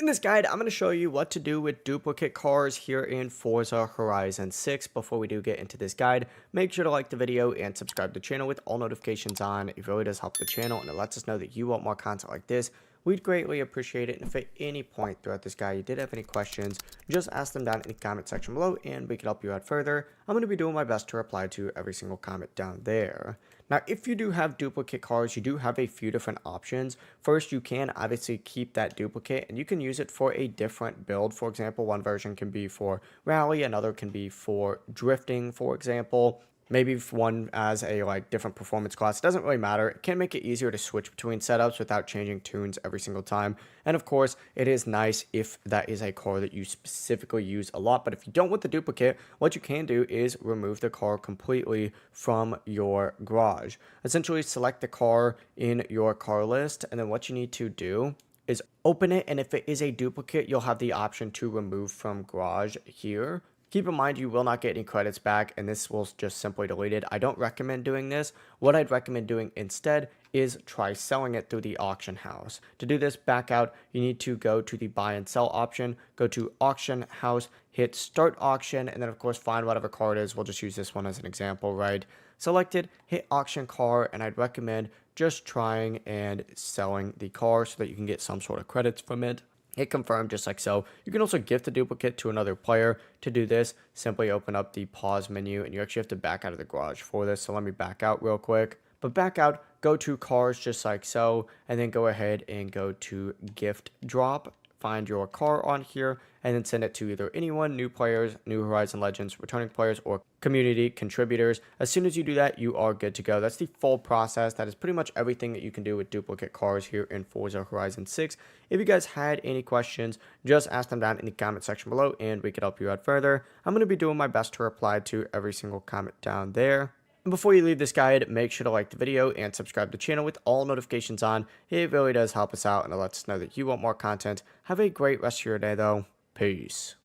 In this guide, I'm going to show you what to do with duplicate cars here in Forza Horizon 6. Before we do get into this guide, make sure to like the video and subscribe to the channel with all notifications on. It really does help the channel and it lets us know that you want more content like this. We'd greatly appreciate it. And if at any point throughout this guide you did have any questions, just ask them down in the comment section below and we can help you out further. I'm going to be doing my best to reply to every single comment down there. Now, if you do have duplicate cars, you do have a few different options. First, you can obviously keep that duplicate and you can use it for a different build. For example, one version can be for rally, another can be for drifting, for example. Maybe if one as a different performance class. It doesn't really matter. It can make it easier to switch between setups without changing tunes every single time. And of course, it is nice if that is a car that you specifically use a lot. But if you don't want the duplicate, what you can do is remove the car completely from your garage. Essentially, select the car in your car list, and then what you need to do is open it, and if it is a duplicate, you'll have the option to remove from garage here. Keep in mind you will not get any credits back, and this will just simply delete it. I don't recommend doing this. What I'd recommend doing instead is try selling it through the auction house. To do this, back out, you need to go to the buy and sell option, go to auction house, hit start auction, and then of course find whatever car it is. We'll just use this one as an example, right? Selected, hit auction car, and I'd recommend just trying and selling the car so that you can get some sort of credits from it. Hit confirm just like so. You can also gift the duplicate to another player. To do this, simply open up the pause menu and you actually have to back out of the garage for this. So let me back out real quick. But back out, go to cars just like so, and then go ahead and go to gift drop. Find your car on here and then send it to either anyone, new players, New Horizon Legends, returning players, or community contributors. As soon as you do that, you are good to go. That's the full process. That is pretty much everything that you can do with duplicate cars here in Forza Horizon 6. If you guys had any questions, just ask them down in the comment section below and we could help you out further. I'm going to be doing my best to reply to every single comment down there. And before you leave this guide, make sure to like the video and subscribe to the channel with all notifications on. It really does help us out and it lets us know that you want more content. Have a great rest of your day though. Peace.